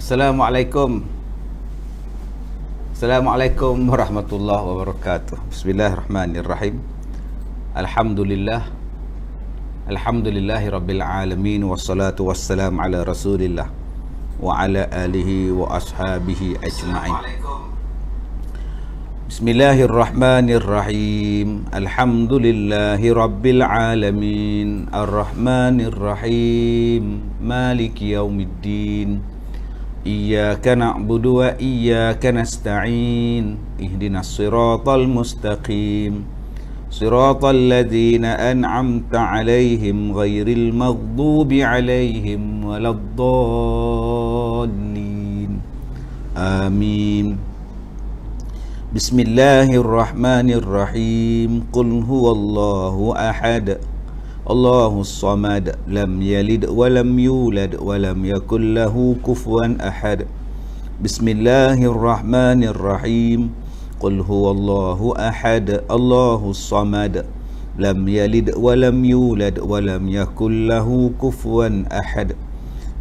Assalamualaikum. Assalamualaikum warahmatullahi wabarakatuh. Bismillahirrahmanirrahim. Alhamdulillah. Alhamdulillahi rabbil alamin. Wassalatu wassalamu ala rasulillah wa ala alihi wa ashabihi ajma'in. Bismillahirrahmanirrahim. Alhamdulillahi rabbil alamin. Ar-Rahmanirrahim. Maliki yaumiddin. Iyyaka na'budu wa iyyaka nasta'in. Ihdinas siratal mustaqim. Siratal ladzina an'amta 'alaihim ghairil maghdubi 'alaihim waladdallin. Amin. Bismillahirrahmanirrahim. Qul huwallahu ahad. Allahus samad. Lam yalid wa lam yulad wa lam yakul lahu kufuwan ahad. Bismillahirrahmanirrahim. Qul huwallahu ahad. Allahus samad. Lam yalid wa lam yulad wa lam yakul lahu kufuwan ahad.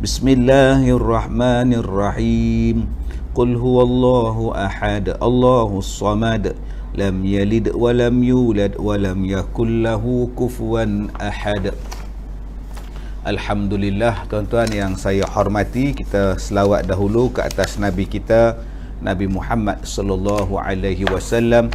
Bismillahirrahmanirrahim. Qul huwallahu ahad. Allahus samad. Lam yalid wa lam yulad wa lam yakul lahu kufuwan ahad. Alhamdulillah, tuan-tuan yang saya hormati, kita selawat dahulu ke atas Nabi kita, Nabi Muhammad sallallahu alaihi wasallam.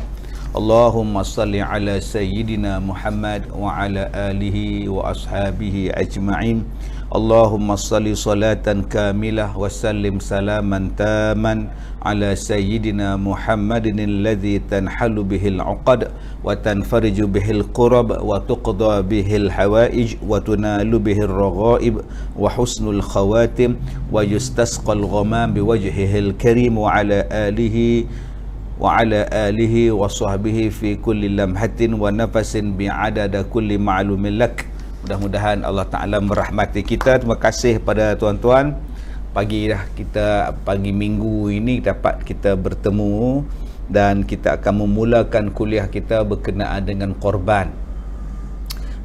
Allahumma salli ala sayyidina Muhammad wa ala alihi wa ashabihi ajma'in. Allahumma salli salatan kamilah wa sallim salaman taman ala sayyidina Muhammadin alladhi tanhalu bihil uqad wa tanfariju bihil qurab wa tuqda bihil hawaij wa tunalu bihil raghaib wa husnul khawatim wa yustasqal ghamam biwajhihil karim wa ala alihi wa sahbihi fi kulli lamhatin wa nafasin bi'adada kulli ma'lumin lak. Mudah-mudahan Allah Ta'ala merahmati kita. Terima kasih pada tuan-tuan. Pagi minggu ini dapat kita bertemu dan kita akan memulakan kuliah kita berkenaan dengan korban.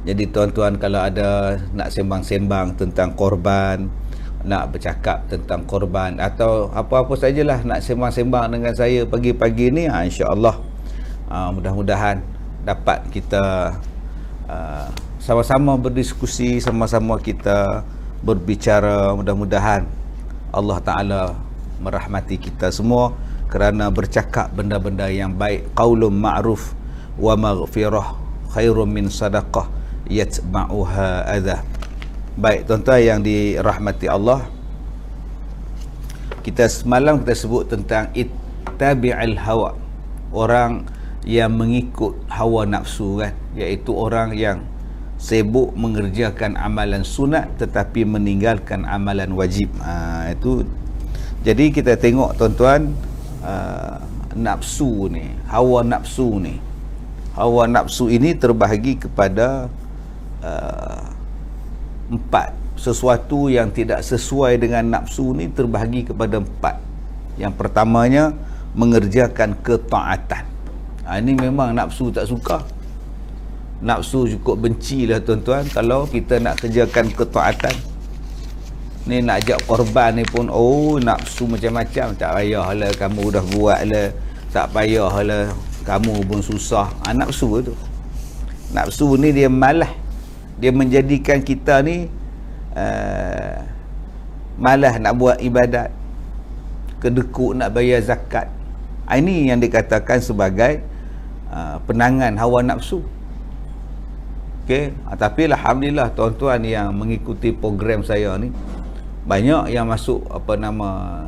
Jadi tuan-tuan, kalau ada nak sembang-sembang tentang korban, nak bercakap tentang korban, atau apa-apa sajalah nak sembang-sembang dengan saya pagi-pagi ni, insya-Allah mudah-mudahan dapat kita sama-sama berdiskusi, sama-sama kita berbicara. Mudah-mudahan Allah Ta'ala merahmati kita semua kerana bercakap benda-benda yang baik. Qaulun ma'ruf wa maghfirah khairum min sadaqah yatba'uha adha. Baik tuan-tuan yang dirahmati Allah, kita semalam kita sebut tentang ittabi'il hawa, orang yang mengikut hawa nafsu kan, iaitu orang yang sibuk mengerjakan amalan sunat tetapi meninggalkan amalan wajib. Itu jadi kita tengok tuan-tuan, nafsu ni, hawa nafsu ini terbahagi kepada empat. Sesuatu yang tidak sesuai dengan nafsu ni terbahagi kepada empat. Yang pertamanya, mengerjakan ketaatan. Ini memang nafsu tak suka. Nafsu cukup bencilah tuan-tuan kalau kita nak kerjakan ketaatan. Ni nak ajak korban ni pun, nafsu macam-macam. Tak payahlah kamu dah buat lah, tak payahlah kamu pun susah. Nafsu tu, nafsu ni dia malah, dia menjadikan kita ni malah nak buat ibadat, kedekut nak bayar zakat. Ini yang dikatakan sebagai penangan hawa nafsu. Okey, tapi alhamdulillah tuan-tuan yang mengikuti program saya ni, banyak yang masuk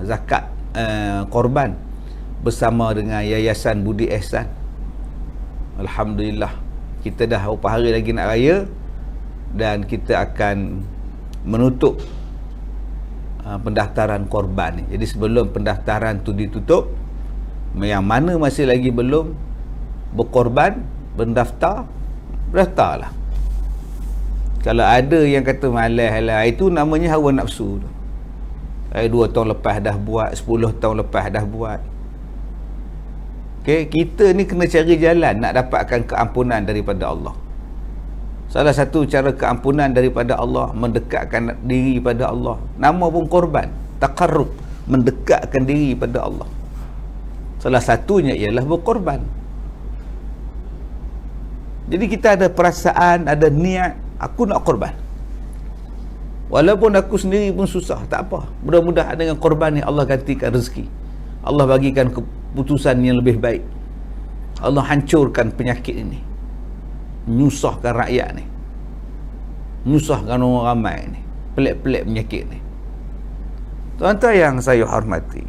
zakat korban bersama dengan Yayasan Budi Ehsan. Alhamdulillah, kita dah beberapa hari lagi nak raya dan kita akan menutup pendaftaran korban ni. Jadi sebelum pendaftaran tu ditutup, yang mana masih lagi belum berkorban, berdaftarlah. Kalau ada yang kata malas lah, itu namanya hawa nafsu tu. 2 tahun lepas dah buat, 10 tahun lepas dah buat. Okay, kita ni kena cari jalan nak dapatkan keampunan daripada Allah. Salah satu cara keampunan daripada Allah, mendekatkan diri pada Allah, nama pun korban, taqarrub, mendekatkan diri pada Allah. Salah satunya ialah berkorban. Jadi kita ada perasaan, ada niat, aku nak korban. Walaupun aku sendiri pun susah, tak apa. Mudah-mudahan dengan korban ni Allah gantikan rezeki. Allah bagikan keputusan yang lebih baik. Allah hancurkan penyakit ini. Menyusahkan rakyat ni. Menyusahkan orang ramai ni. Pelik-pelik penyakit ni. Tuan-tuan yang saya hormati,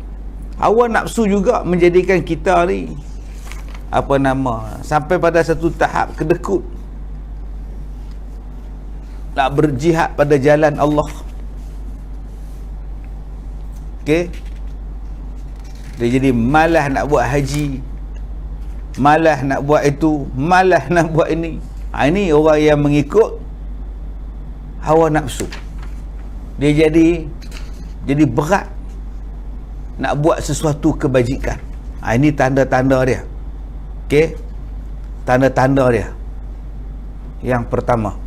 hawa nafsu juga menjadikan kita ni sampai pada satu tahap kedekut nak berjihad pada jalan Allah. Okey, dia jadi malas nak buat haji, malas nak buat itu, malas nak buat ini. Ini orang yang mengikut hawa nafsu. Dia jadi berat nak buat sesuatu kebajikan. Ini tanda-tanda dia. Okey, tanda-tanda dia. Yang pertama,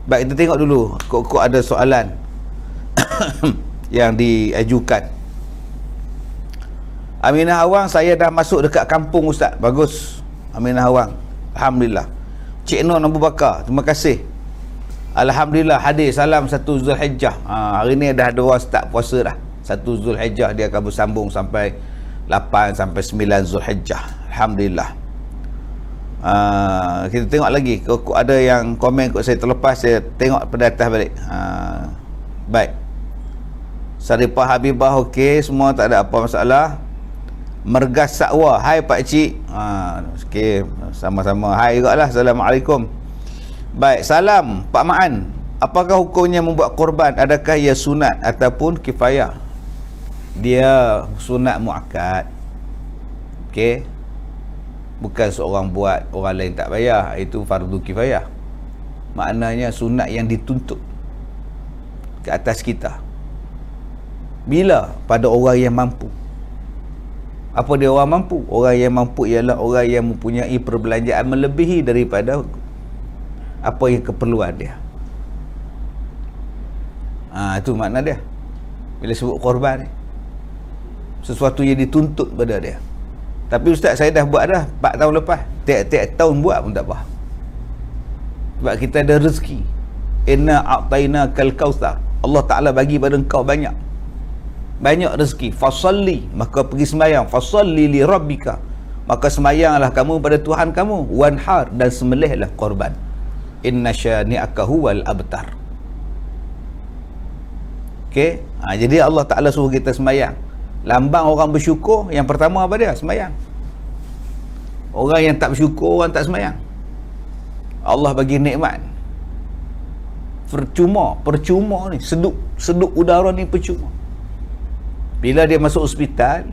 baik, kita tengok dulu. Kok ada soalan yang diajukan. Aminah Awang, saya dah masuk dekat kampung Ustaz. Bagus, Aminah Awang, alhamdulillah. Cik Nur Abu Bakar, terima kasih. Alhamdulillah, hadir. Salam 1 Zulhijjah. Hari ni dah ada orang start puasa dah. 1 Zulhijjah dia akan bersambung sampai 8 sampai 9 Zulhijjah. Alhamdulillah. Kita tengok lagi. Kok ada yang komen kok saya terlepas, saya tengok pada atas balik. Baik. Saripah Habibah okey, semua tak ada apa masalah. Mergas Sakwa, hai Pak Cik. Okey, sama-sama. Hai juga lah. Assalamualaikum. Baik, salam Pak Maan. Apakah hukumnya membuat korban? Adakah ia sunat ataupun kifayah? Dia sunat muakkad. Okey, bukan seorang buat, orang lain tak payah. Itu fardu kifayah. Maknanya sunat yang dituntut ke atas kita. Bila? Pada orang yang mampu. Apa dia orang mampu? Orang yang mampu ialah orang yang mempunyai perbelanjaan melebihi daripada apa yang keperluan dia. Itu makna dia. Bila sebut korban ni, sesuatu yang dituntut pada dia. Tapi Ustaz, saya dah buat dah 4 tahun lepas. Tiap-tiap tahun buat pun tak apa. Sebab kita ada rezeki. Inna a'tayna kal kautsar. Allah Ta'ala bagi pada engkau banyak rezeki. Fasalli, maka pergi sembahyang. Fasalli li rabbika, maka sembahyanglah kamu pada Tuhan kamu. Wanhar, dan sembelihlah korban. Inna syani'aka huwal abtar. Okey, jadi Allah Ta'ala suruh kita sembahyang. Lambang orang bersyukur yang pertama apa dia? Sembahyang. Orang yang tak bersyukur, orang tak sembahyang, Allah bagi nikmat percuma ni, seduk udara ni percuma. Bila dia masuk hospital,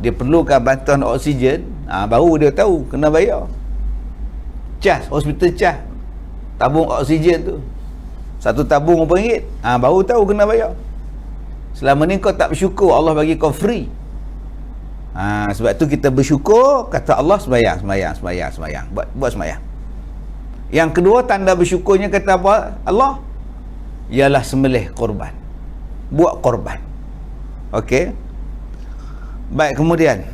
dia perlukan bantuan oksigen, baru dia tahu kena bayar. Hospital cas tabung oksigen tu, 1 tabung RM4, baru tahu kena bayar. Selama ni kau tak bersyukur, Allah bagi kau free. Sebab tu kita bersyukur, kata Allah, sembahyang. Buat sembahyang. Yang kedua, tanda bersyukurnya kata apa Allah? Ialah sembelih korban. Buat korban. Okey. Baik, kemudian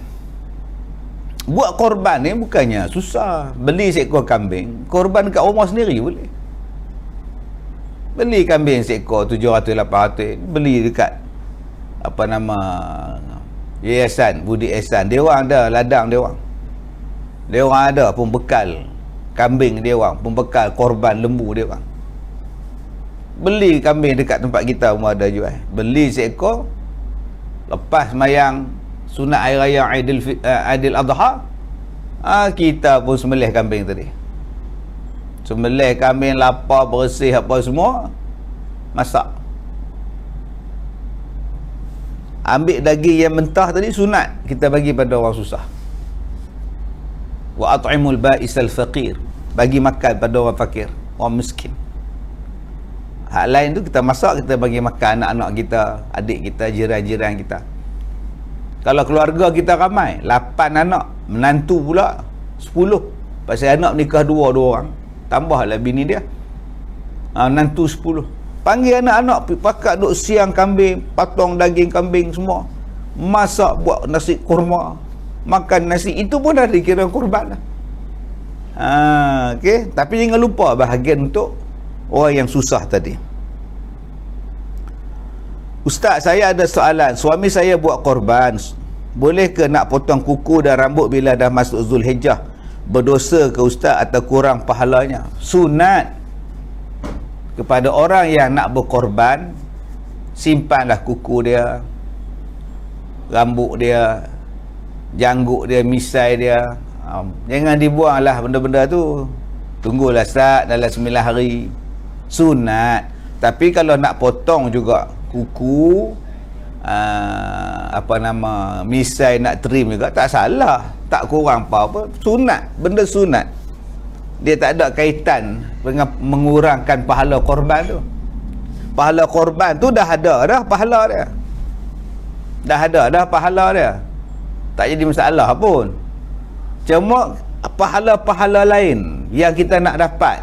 buat korban ni bukannya susah. Beli seekor kambing, korban kat rumah sendiri boleh. Beli kambing seekor 700-800, beli dekat Yayasan Budi Ihsan. Dia orang ada ladang dia orang. Dia orang ada pembekal kambing dia orang, pembekal korban lembu dia orang. Beli kambing dekat tempat kita pun ada jual. Beli seekor, lepas sembahyang sunat hari raya Aidil Adha, kita pun sembelih kambing tadi. Sembelih kambing, lapar, bersih apa semua, masak. Ambil daging yang mentah tadi sunat, kita bagi pada orang susah. Wa at'imul ba'isal faqir, bagi makan pada orang fakir, orang miskin. Hak lain tu kita masak, kita bagi makan anak-anak kita, adik kita, jiran-jiran kita. Kalau keluarga kita ramai, 8 anak, menantu pula 10. Pasal anak menikah 2 orang, tambahlah bini dia, menantu 10, Panggil anak-anak pergi pakat duk siang kambing, potong daging kambing semua. Masak buat nasi kurma. Makan nasi, itu pun dah dikira kurban lah. Okey, tapi jangan lupa bahagian untuk orang yang susah tadi. Ustaz, saya ada soalan. Suami saya buat korban. Boleh ke nak potong kuku dan rambut bila dah masuk Zulhijjah? Berdosa ke Ustaz atau kurang pahalanya? Sunat kepada orang yang nak berkorban, simpanlah kuku dia, rambut dia, janggut dia, misai dia. Jangan dibuanglah benda-benda tu. Tunggulah Ustaz dalam 9 hari. Sunat. Tapi kalau nak potong juga kuku, misai nak trim juga, tak salah, tak kurang apa-apa. Sunat, benda sunat. Dia tak ada kaitan dengan mengurangkan pahala korban tu. Pahala korban tu dah ada dah pahala dia. Dah ada dah pahala dia. Tak jadi masalah pun. Cuma pahala-pahala lain yang kita nak dapat,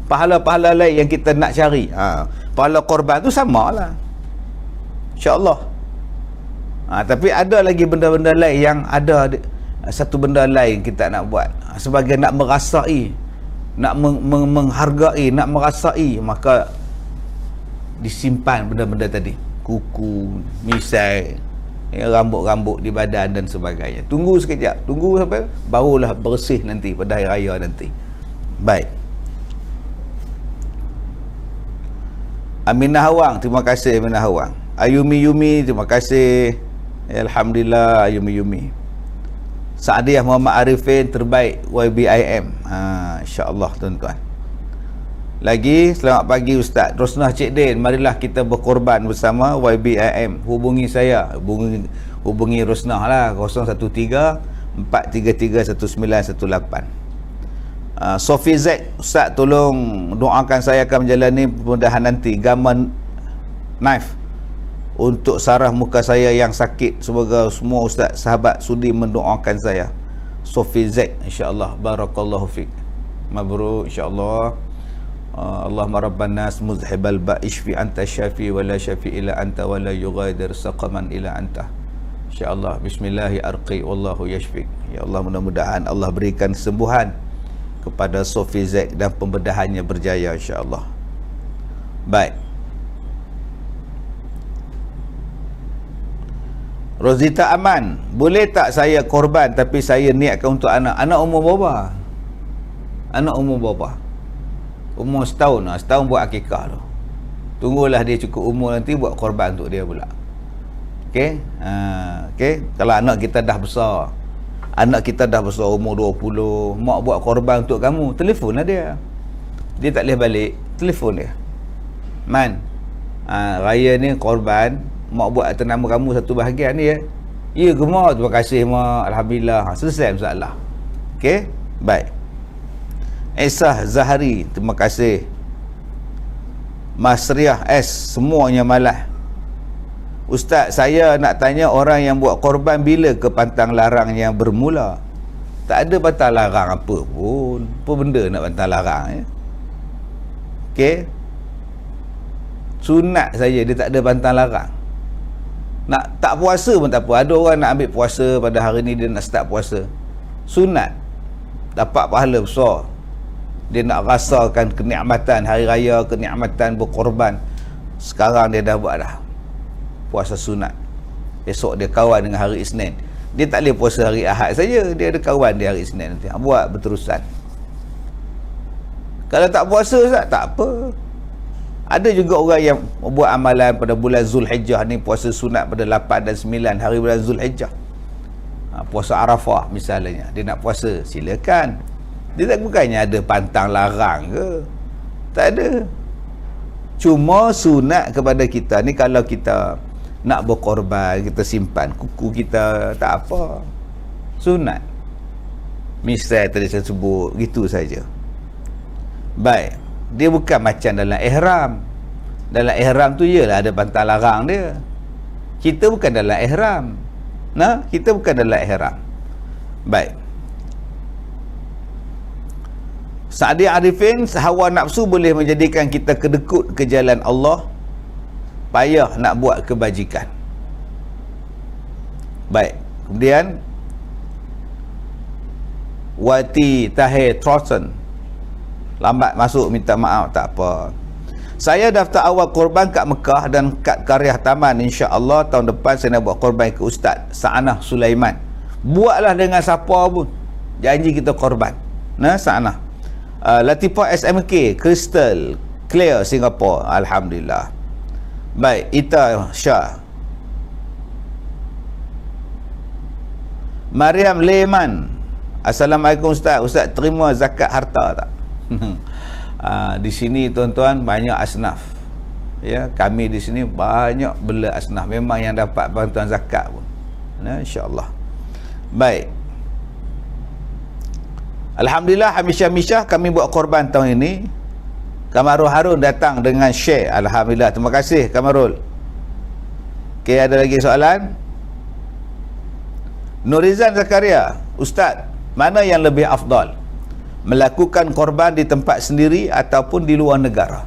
pahala-pahala lain yang kita nak cari, pahala korban tu samalah, insya-Allah. Tapi ada lagi benda-benda lain yang ada satu benda lain kita nak buat sebagai nak merasai, nak menghargai, nak merasai, maka disimpan benda-benda tadi, kuku, misai, rambut-rambut di badan dan sebagainya. Tunggu sekejap, tunggu sampai barulah bersih nanti pada hari raya nanti. Baik. Aminah Hawang, terima kasih Aminah Hawang. Ayumi, terima kasih. Alhamdulillah Ayumi. Saadiah Muhammad Arifin, terbaik YBIM. InsyaAllah tuan-tuan. Lagi, selamat pagi Ustaz Rosnah Cik Din, marilah kita berkorban bersama YBIM. Hubungi saya, hubungi Rosnah lah, 013-433-1918. Sofi Z, Ustaz tolong doakan saya akan menjalani permudahan nanti gaman knife untuk saraf muka saya yang sakit. Semoga semua Ustaz sahabat sudi mendoakan saya. Sofi Z, insyaAllah. Barakallahu fiqh. Mabrur, insyaAllah. Allahumma rabban nas muzhibal ba'ishfi anta syafi wa la syafi ila anta wa la yughadir saqaman ila anta. InsyaAllah. Bismillahi arqi wallahu yashfik. Ya Allah, mudah-mudahan Allah berikan kesembuhan kepada Sofi Z dan pembedahannya berjaya, insyaAllah. Baik. Rozita Aman, boleh tak saya korban tapi saya niatkan untuk anak? Anak umur berapa? Anak umur berapa? Umur setahun. Setahun buat akikah tu. Tunggulah dia cukup umur nanti buat korban untuk dia pula. Okey? Okey. Kalau anak kita dah besar, umur 20, mak buat korban untuk kamu, telefonlah dia. Dia tak boleh balik, telefon dia. Man, raya ni korban, mak buat atas nama kamu satu bahagian ni ya. Ya ke mak? Terima kasih mak. Alhamdulillah. Selesai masalah. Okey? Baik. Esah Zahari, terima kasih. Mas Riah S, semuanya malah. Ustaz, saya nak tanya orang yang buat korban bila ke pantang larang yang bermula? Tak ada pantang larang apa pun. Apa benda nak pantang larang ya? Okey? Sunat saja, dia tak ada pantang larang. Nak tak puasa pun tak apa. Ada orang nak ambil puasa pada hari ni, dia nak start puasa. Sunat. Dapat pahala besar. Dia nak rasakan kenikmatan hari raya, kenikmatan berkorban. Sekarang dia dah buat dah puasa sunat. Esok dia kawan dengan hari Isnin. Dia tak boleh puasa hari Ahad saja, dia ada kawan di hari Isnin nanti. Buat berterusan. Kalau tak puasa tak apa. Ada juga orang yang buat amalan pada bulan Zulhijjah ni, puasa sunat pada 8 dan 9 hari bulan Zulhijjah. Puasa Arafah misalnya, dia nak puasa, silakan. Dia tak bukannya ada pantang larang ke, tak ada. Cuma sunat kepada kita ni, kalau kita nak berkorban, kita simpan kuku kita, tak apa, sunat. Misal tadi saya sebut, gitu saja. Baik, dia bukan macam dalam ihram. Dalam ihram tu ialah ada pantang larang dia. Kita bukan dalam ihram. Kita bukan dalam ihram. Baik. Sa'di Arifin, hawa nafsu boleh menjadikan kita kedekut ke jalan Allah, payah nak buat kebajikan. Baik, kemudian Wati Tahir Trotten, lambat masuk, minta maaf, tak apa. Saya daftar awal korban kat Mekah dan kat Karyah Taman, insya-Allah tahun depan saya nak buat korban ke Ustaz Sa'anah Sulaiman. Buatlah dengan siapa pun, janji kita korban. Nah, Sa'anah. Latifah SMK, Crystal Clear, Singapore, alhamdulillah. Baik, Ita Syah. Mariam Leman, Assalamualaikum Ustaz. Ustaz terima zakat harta tak? Di sini tuan-tuan banyak asnaf. Ya, kami di sini banyak bela asnaf. Memang yang dapat bantuan zakat pun. Nah, insya-Allah. Baik. Alhamdulillah, hamisah-hamisah kami buat korban tahun ini. Kamarul Harun datang dengan share. Alhamdulillah. Terima kasih Kamarul. Okey, ada lagi soalan? Nurizan Zakaria, Ustaz, mana yang lebih afdal? Melakukan korban di tempat sendiri ataupun di luar negara?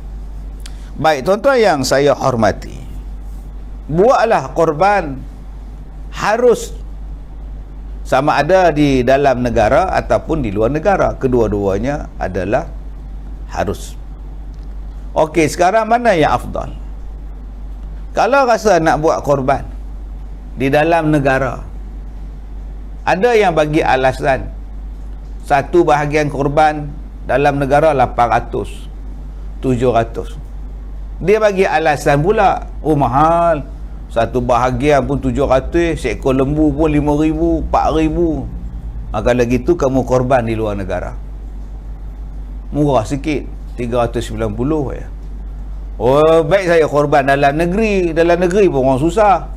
Baik tuan-tuan yang saya hormati, buatlah korban harus sama ada di dalam negara ataupun di luar negara. Kedua-duanya adalah harus. Okey, sekarang mana yang afdal? Kalau rasa nak buat korban di dalam negara, ada yang bagi alasan satu bahagian korban dalam negara 800, 700. Dia bagi alasan pula, oh mahal, satu bahagian pun 700, seekor lembu pun 5,000, 4,000. Kalau gitu kamu korban di luar negara, murah sikit, 390 ya. Oh, baik saya korban dalam negeri. Dalam negeri pun orang susah.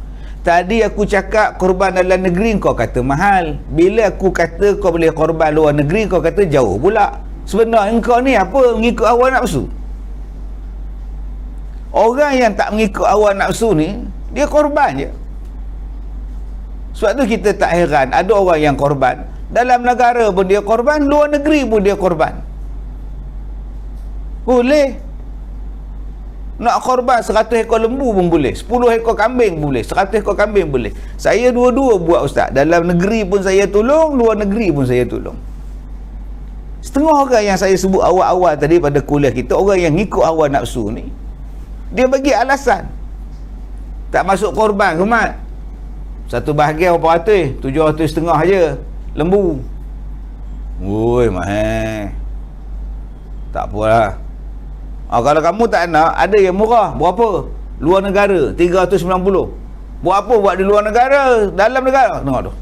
Tadi aku cakap korban dalam negeri, kau kata mahal. Bila aku kata kau boleh korban luar negeri, kau kata jauh pula. Sebenarnya kau ni apa? Mengikut hawa nafsu. Orang yang tak mengikut hawa nafsu ni, dia korban je. Sebab tu kita tak heran ada orang yang korban dalam negara pun dia korban, luar negeri pun dia korban. Boleh. Nak korban 100 ekor lembu pun boleh, 10 ekor kambing boleh, 100 ekor kambing boleh. Saya dua-dua buat Ustaz. Dalam negeri pun saya tolong, luar negeri pun saya tolong. Setengah orang yang saya sebut awal-awal tadi pada kuliah kita, orang yang ngikut hawa nafsu ni, dia bagi alasan tak masuk korban kemat. Satu bahagian berapa ratus? 750 je lembu. Oi, mahal. Tak apalah. Kalau kamu tak nak, ada yang murah. Berapa? Luar negara 390. Buat apa buat di luar negara? Dalam negara, tengok tu.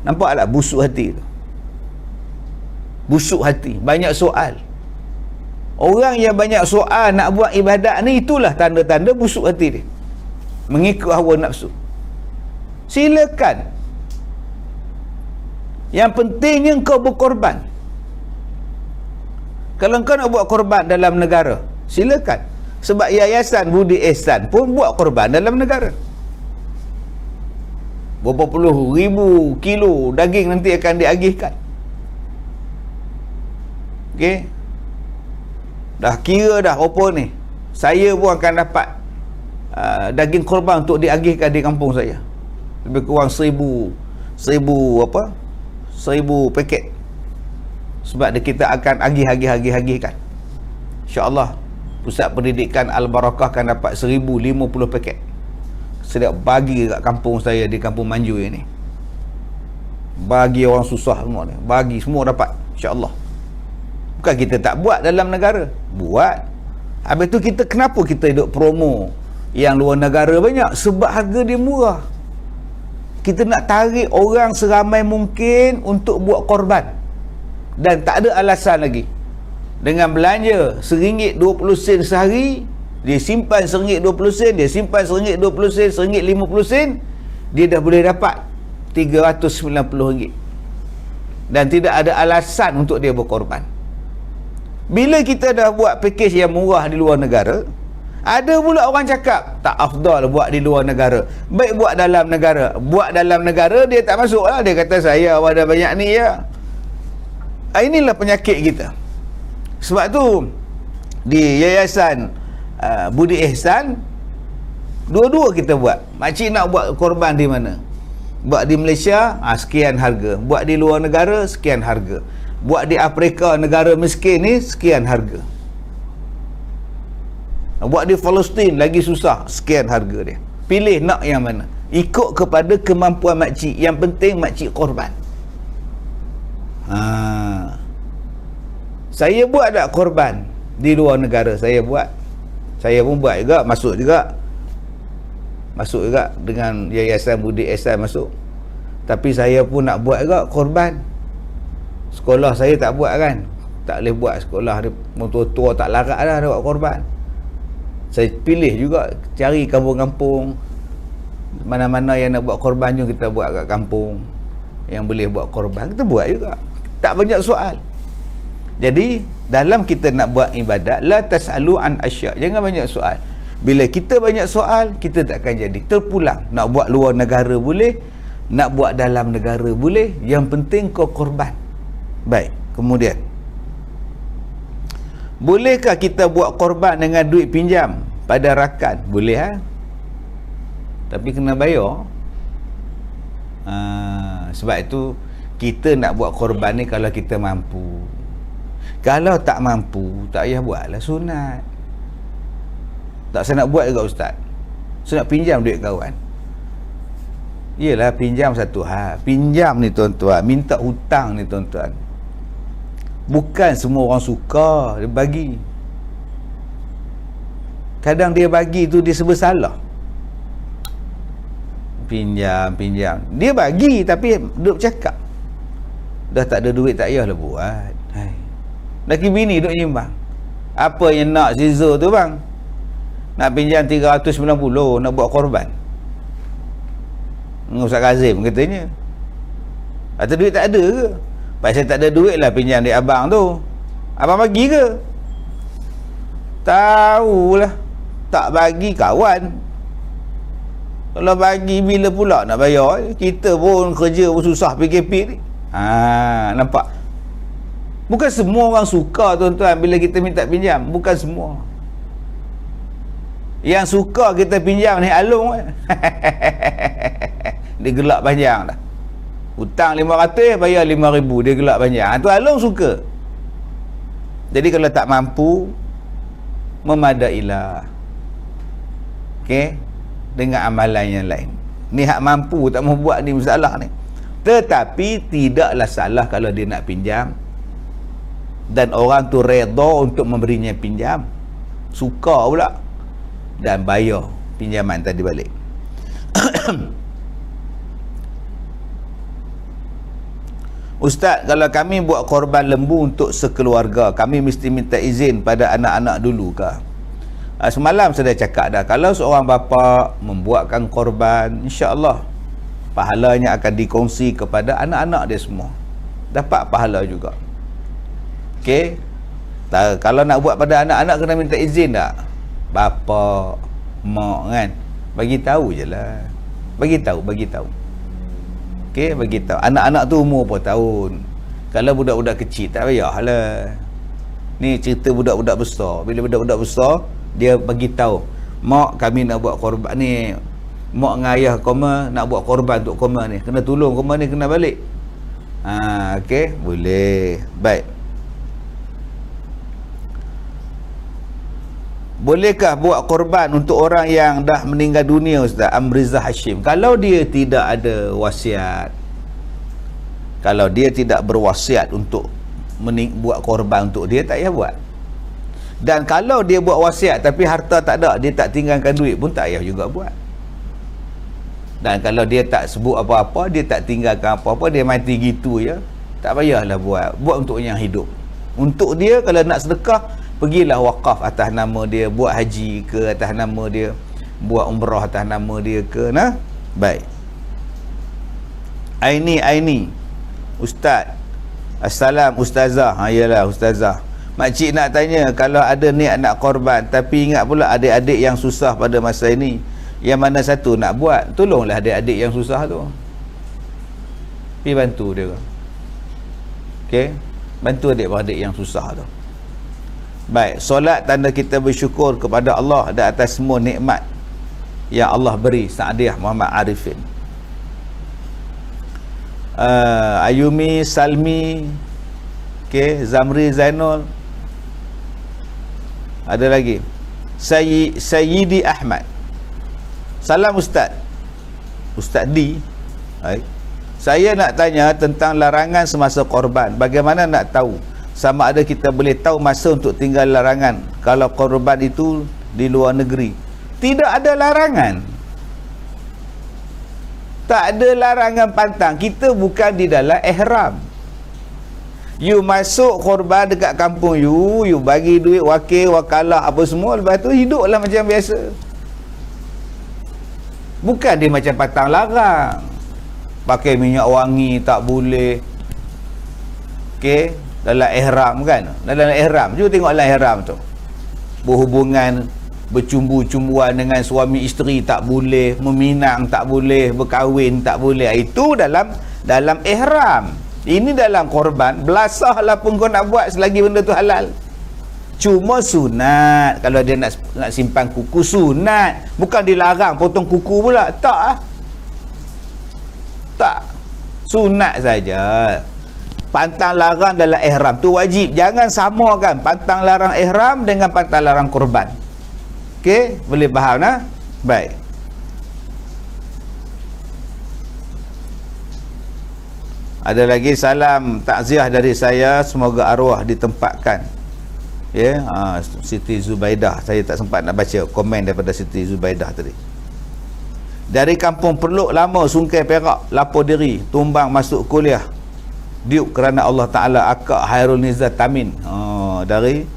Nampak tak busuk hati tu? Busuk hati, banyak soal. Orang yang banyak soal nak buat ibadat ni, itulah tanda-tanda busuk hati dia, mengikut hawa nafsu. Silakan. Yang pentingnya kau berkorban. Kalau kau nak buat korban dalam negara, silakan. Sebab Yayasan Budi Ihsan pun buat korban dalam negara. Berapa puluh ribu kilo daging nanti akan diagihkan. Okey. Dah kira dah apa ni. Saya pun akan dapat daging korban untuk diagihkan di kampung saya. Lebih kurang 1,000 paket. Sebab kita akan agihkan. InsyaAllah Pusat Pendidikan Al-Barakah akan dapat 1,050 paket. Sedap bagi kat kampung saya di Kampung Manju ini. Bagi orang susah semua ni. Bagi semua dapat, insyaAllah. Bukan kita tak buat dalam negara. Buat. Habis tu kenapa kita duk promo yang luar negara banyak? Sebab harga dia murah. Kita nak tarik orang seramai mungkin untuk buat korban. Dan tak ada alasan lagi. Dengan belanja RM1.20 sehari, dia simpan RM1.20, dia simpan RM1.20, RM1.50, dia dah boleh dapat RM390. Dan tidak ada alasan untuk dia berkorban. Bila kita dah buat pakej yang murah di luar negara, ada pula orang cakap tak afdal buat di luar negara, baik buat dalam negara. Buat dalam negara dia tak masuk lah. Dia kata saya ada banyak ni ya. Inilah penyakit kita. Sebab tu di Yayasan Budi Ihsan, dua-dua kita buat. Makcik nak buat korban di mana? Buat di Malaysia, sekian harga. Buat di luar negara, sekian harga. Buat di Afrika, negara miskin ni, sekian harga. Buat di Palestin, lagi susah, sekian harga dia. Pilih nak yang mana. Ikut kepada kemampuan makcik. Yang penting makcik korban. Saya buat tak korban di luar negara? Saya buat. Saya pun buat juga, masuk juga dengan Yayasan Budi Ihsan masuk. Tapi saya pun nak buat juga korban. Sekolah saya tak buat kan, tak boleh buat sekolah dia tua-tua tak larat dah dia buat korban. Saya pilih juga, cari kampung-kampung mana-mana yang nak buat korban, jom kita buat kat kampung yang boleh buat korban, kita buat juga. Tak banyak soal. Jadi dalam kita nak buat ibadat, la tasalu an asya, jangan banyak soal. Bila kita banyak soal, kita takkan jadi terpulang. Nak buat luar negara boleh, nak buat dalam negara boleh, yang penting kau korban. Baik, kemudian bolehkah kita buat korban dengan duit pinjam pada rakan? Boleh tapi kena bayar. Sebab itu kita nak buat korban ni kalau kita mampu. Kalau tak mampu, tak payah buatlah sunat. Tak saya nak buat juga ustaz. Saya nak pinjam duit kawan. Yelah, pinjam satu hal. Pinjam ni tuan-tuan, minta hutang ni tuan-tuan, bukan semua orang suka dia bagi. Kadang dia bagi tu dia serba salah. Pinjam dia bagi tapi duduk cakap dah tak ada duit, tak payahlah buat. Laki bini duduk nyimbang. Apa yang nak Zizo tu bang? Nak pinjam 390, nak buat korban. Ustaz Kazim katanya, atau duit tak ada ke? Pasal tak ada duit lah pinjam di abang tu. Abang bagi ke? Tahulah. Tak bagi kawan. Kalau bagi bila pula nak bayar? Kita pun kerja pun susah PKP ni. Nampak? Bukan semua orang suka tuan-tuan bila kita minta pinjam. Bukan semua. Yang suka kita pinjam ni Alung. Dia gelak panjang dah. Hutang 500, bayar 5,000, dia gelak panjang. Tu Alung suka. Jadi kalau tak mampu, memadailah. Okey? Dengan amalan yang lain. Ni hak mampu, tak mau buat ni masalah ni. Tetapi tidaklah salah kalau dia nak pinjam dan orang tu redha untuk memberinya pinjam. Suka pula. Dan bayar pinjaman tadi balik. Ustaz, kalau kami buat korban lembu untuk sekeluarga, kami mesti minta izin pada anak-anak dulu ke? Semalam saya dah cakap dah, kalau seorang bapa membuatkan korban, insya-Allah pahalanya akan dikongsi kepada anak-anak dia semua. Dapat pahala juga. Okey? Kalau nak buat pada anak-anak kena minta izin tak? Bapa, mak kan? Bagi tahu je lah. Bagi tahu. Okey, bagi tahu. Anak-anak tu umur berapa tahun? Kalau budak-budak kecil tak payahlah. Ni cerita budak-budak besar. Bila budak-budak besar, dia bagi tahu, mak kami nak buat korban ni. Mak dengan ayah koma nak buat korban untuk koma ni. Kena tolong koma ni kena balik. Okey, boleh. Baik. Bolehkah buat korban untuk orang yang dah meninggal dunia Ustaz? Amrizah Hashim. Kalau dia tidak ada wasiat, kalau dia tidak berwasiat untuk buat korban untuk dia, tak payah buat. Dan kalau dia buat wasiat tapi harta tak ada, dia tak tinggalkan duit pun tak payah juga buat. Dan kalau dia tak sebut apa-apa, dia tak tinggalkan apa-apa, dia mati gitu ya, tak payahlah buat. Buat untuk yang hidup. Untuk dia kalau nak sedekah, pergilah wakaf atas nama dia, buat haji ke atas nama dia, buat umrah atas nama dia ke. Nah, baik. Aini Ustaz. Assalam Ustazah. Yalah Ustazah. Makcik nak tanya, kalau ada niat nak korban tapi ingat pula adik-adik yang susah pada masa ini, yang mana satu nak buat? Tolonglah adik-adik yang susah tu. Pergi bantu dia. Okey? Bantu adik-adik yang susah tu. Baik, solat tanda kita bersyukur kepada Allah di atas semua nikmat yang Allah beri. Saadiah Muhammad Arifin. Ayumi Salmi, okey, Zamri Zainul. Ada lagi Sayyidi Ahmad. Salam Ustaz. Ustaz D. Baik. Saya nak tanya tentang larangan semasa korban. Bagaimana nak tahu sama ada kita boleh tahu masa untuk tinggal larangan kalau korban itu di luar negeri? Tidak ada larangan. Tak ada larangan pantang. Kita bukan di dalam ihram. You masuk korban dekat kampung you bagi duit wakil, wakalah apa semua, lepas tu hiduplah macam biasa. Bukan dia macam pantang larang. Pakai minyak wangi tak boleh. Okey, dalam ihram kan? Dalam ihram. Cuba tengok dalam ihram tu. Berhubungan, bercumbu-cumbuan dengan suami isteri tak boleh, meminang tak boleh, berkahwin tak boleh. Itu dalam ihram. Ini dalam korban, belasahlah pun kau nak buat selagi benda tu halal. Cuma sunat. Kalau dia nak simpan kuku, sunat. Bukan dilarang potong kuku pula. Tak ah. Tak. Sunat saja. Pantang larang dalam ihram tu wajib. Jangan samakan pantang larang ihram dengan pantang larang korban. Okey, boleh faham nah? Baik. Ada lagi salam takziah dari saya, semoga arwah ditempatkan. Ya, Siti Zubaidah. Saya tak sempat nak baca komen daripada Siti Zubaidah tadi. Dari kampung Perluk Lama, Sungai Perak, lapor diri, tumbang masuk kuliah. Diuk kerana Allah Ta'ala, Akak Hairul Nizat Tamin. Dari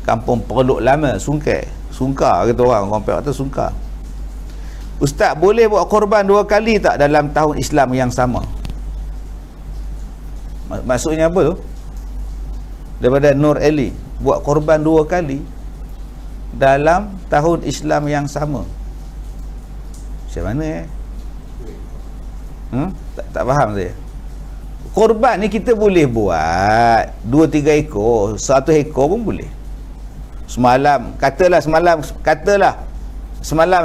kampung Perluk Lama, Sungai. Sungkar kata orang Perak tu, Sungkar. Ustaz, boleh buat korban 2 kali tak dalam tahun Islam yang sama? Maksudnya apa tu? Daripada Nur Eli, buat korban 2 kali dalam tahun Islam yang sama. Macam mana tak faham saya. Korban ni kita boleh buat 2-3 ekor, 1 ekor pun boleh. Semalam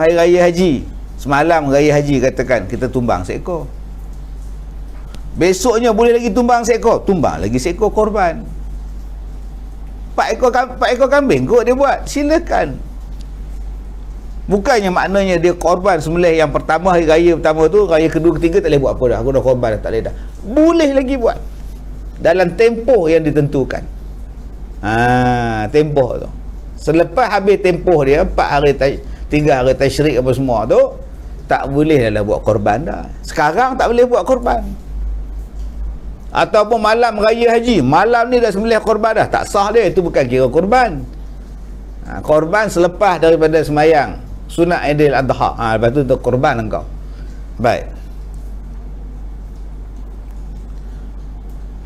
hari raya haji, semalam raya haji katakan kita tumbang seekor. Besoknya boleh lagi tumbang seekor, tumbang lagi seekor korban. 4 ekor kambing kot dia buat, silakan. Bukannya maknanya dia korban sembelih yang pertama, hari raya pertama tu, raya kedua ketiga tak boleh buat apa dah, aku dah korban dah, tak boleh dah. Boleh lagi buat dalam tempoh yang ditentukan. Tempoh tu selepas habis tempoh dia 4 hari 3 hari tasyrik apa semua tu, tak boleh dah buat korban dah. Sekarang tak boleh buat korban. Ataupun malam raya haji, malam ni dah sembelih korban dah, tak sah dia, itu bukan kira korban. Korban selepas daripada semayang sunat Aidil Adha, lepas tu untuk korban engkau. Baik.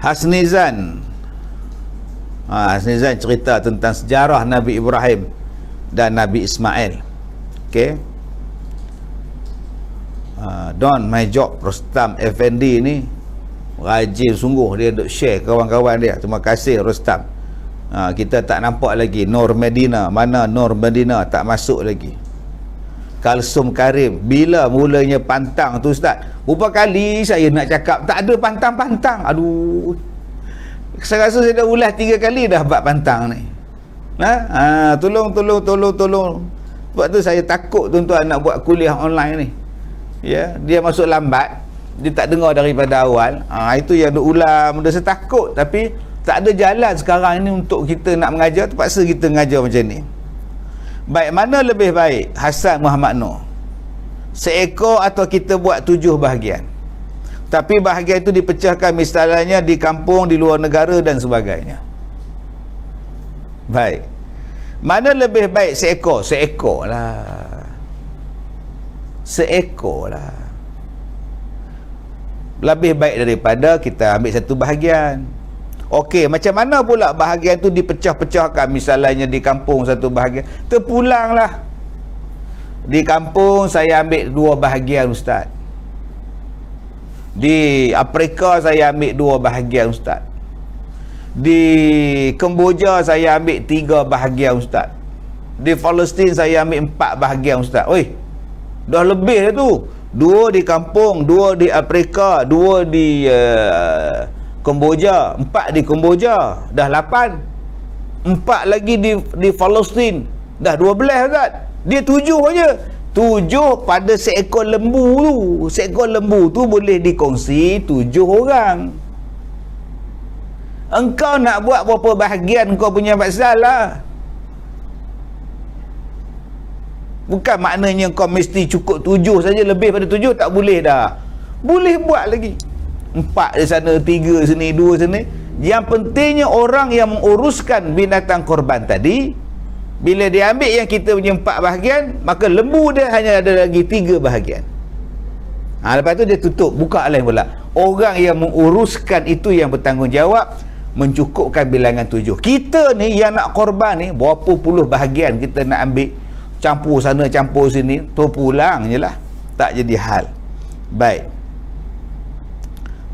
Hasnizan cerita tentang sejarah Nabi Ibrahim dan Nabi Ismail. Okey. Don my job Rostam Effendi ni rajin sungguh, dia duk share kawan-kawan dia. Terima kasih Rostam. Kita tak nampak lagi Nur Medina. Mana Nur Medina tak masuk lagi. Kalsum Karim, bila mulanya pantang tu Ustaz? Berapa kali saya nak cakap tak ada pantang-pantang. Aduh, saya rasa saya dah ulas 3 kali dah bab pantang ni. Tolong. Sebab tu saya takut tuan-tuan nak buat kuliah online ni. Ya, dia masuk lambat, dia tak dengar daripada awal. Itu yang duk ulang. Saya takut, tapi tak ada jalan sekarang ini untuk kita nak mengajar, terpaksa kita mengajar macam ni. Baik, mana lebih baik Hasan Muhammad Nur? Seekor atau kita buat 7 bahagian? Tapi bahagian itu dipecahkan misalnya di kampung, di luar negara dan sebagainya. Baik. Mana lebih baik seekor? Seekor lah. Lebih baik daripada kita ambil 1 bahagian. Okey, macam mana pula bahagian tu dipecah-pecahkan? Misalnya di kampung 1 bahagian, terpulanglah. Di kampung saya ambil 2 bahagian Ustaz. Di Afrika saya ambil 2 bahagian Ustaz. Di Kemboja saya ambil 3 bahagian ustaz. Di Palestin saya ambil 4 bahagian ustaz. Oi, dah lebih dah tu. 2 di kampung, 2 di Afrika, 2 di Kemboja, 4 di Kemboja, dah 8. 4 lagi di Palestin, dah 12 ustaz. Dia 7 aja. 7 pada seekor lembu tu. Seekor lembu tu boleh dikongsi 7 orang. Engkau nak buat berapa bahagian kau punya pasal lah. Bukan maknanya kau mesti cukup 7 saja, lebih pada 7 tak boleh dah. Boleh buat lagi. 4 di sana, 3 sini, 2 sini. Yang pentingnya orang yang menguruskan binatang korban tadi, bila dia ambil yang kita punya 4 bahagian, maka lembu dia hanya ada lagi 3 bahagian. Lepas tu dia tutup, buka lain pula. Orang yang menguruskan itu yang bertanggungjawab mencukupkan bilangan 7. Kita ni yang nak korban ni, berapa puluh bahagian kita nak ambil, campur sana campur sini, tu pulang je lah, tak jadi hal. Baik,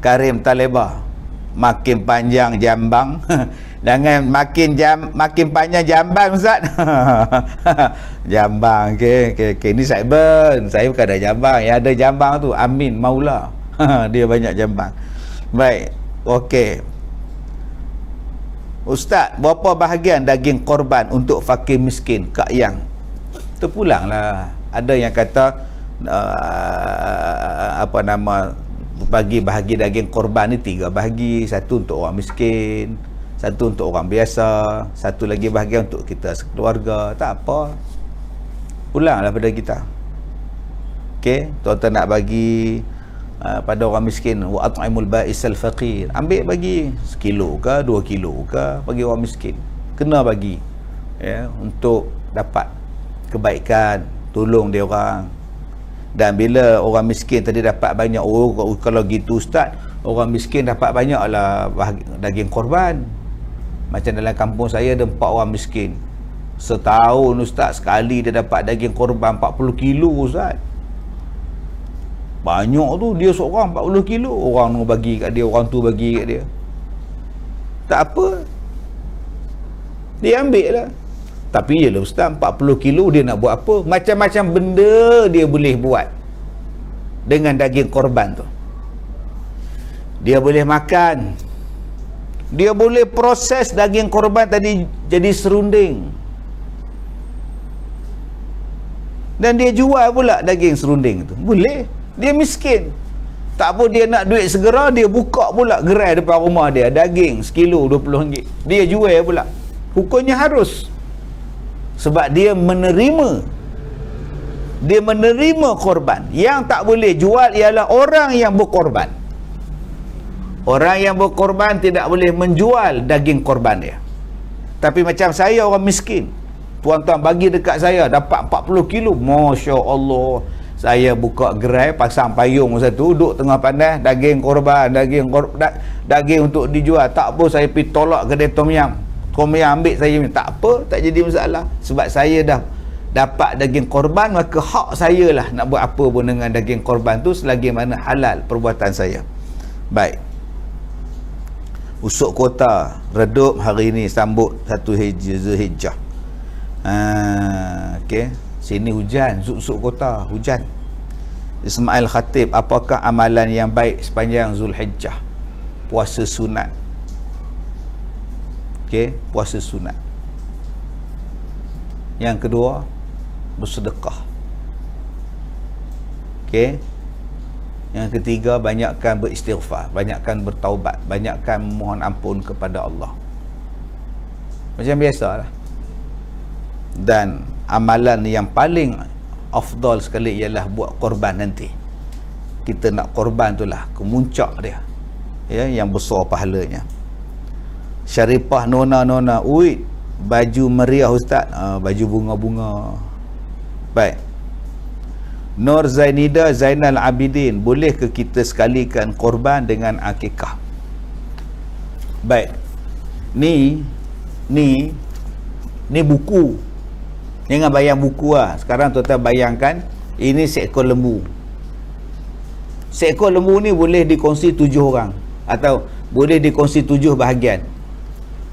Karim Talibah, makin panjang jambang jangan makin panjang jamban ustaz. Jambang okey ni saya bukan ada jambang, yang ada jambang tu Amin Maula. Dia banyak jambang. Baik, okey ustaz, berapa bahagian daging korban untuk fakir miskin, Kak Yang? Terpulanglah. Ada yang kata bagi bahagi daging korban ni 3 bahagi. 1 untuk orang miskin, 1 untuk orang biasa, 1 lagi bahagian untuk kita sekeluarga. Tak apa, pulanglah pada kita. Okey, tuan-tuan nak bagi pada orang miskin, wa at'imul ba'isal faqir, ambil bagi 1 kilo ke 2 kilo ke, bagi orang miskin. Kena bagi ya, untuk dapat kebaikan, tolong dia orang. Dan bila orang miskin tadi dapat banyak, kalau gitu ustaz, orang miskin dapat banyaklah daging korban. Macam dalam kampung saya ada 4 orang miskin. Setahun ustaz, sekali dia dapat daging korban 40 kilo ustaz. Banyak tu, dia seorang 40 kilo. Orang tu bagi kat dia, orang tu bagi kat dia. Tak apa, dia ambil lah. Tapi yelah ustaz, 40 kilo dia nak buat apa? Macam-macam benda dia boleh buat dengan daging korban tu. Dia boleh makan, dia boleh proses daging korban tadi jadi serunding, dan dia jual pula daging serunding tu. Boleh. Dia miskin, tak apa, dia nak duit segera, dia buka pula gerai depan rumah dia, daging sekilo RM20, dia jual pula. Hukumnya harus, sebab dia menerima korban. Yang tak boleh jual ialah orang yang berkorban. Orang yang berkorban tidak boleh menjual daging korban dia. Tapi macam saya orang miskin, tuan-tuan bagi dekat saya dapat 40 kilo, Masya Allah, saya buka gerai, pasang payung satu, duduk tengah panas, daging korban, daging untuk dijual. Tak apa, saya pergi tolak kedai Tom Yam ambil saya, tak apa, tak jadi masalah. Sebab saya dah dapat daging korban, maka hak saya lah nak buat apa pun dengan daging korban tu, selagi mana halal perbuatan saya. Baik, usuk kota redup hari ni, sambut 1 Zulhijjah. Okey, sini hujan, usuk kota hujan. Ismail Khatib, apakah amalan yang baik sepanjang Zulhijjah? Puasa sunat. Okey, puasa sunat. Yang kedua, bersedekah. Okey. Yang ketiga, banyakkan beristighfar, banyakkan bertaubat, banyakkan mohon ampun kepada Allah. Macam biasalah. Dan amalan yang paling afdal sekali ialah buat korban nanti. Kita nak korban itulah kemuncak dia, ya, yang besar pahalanya. Syarifah nona-nona, uit, baju meriah ustaz, baju bunga-bunga. Baik. Nur Zainida Zainal Abidin, boleh ke kita sekalikan korban dengan akikah? Baik, ni buku. Jangan bayang buku lah. Sekarang tuan-tuan bayangkan, ini seekor lembu. Seekor lembu ni boleh dikongsi 7 orang, atau boleh dikongsi 7 bahagian.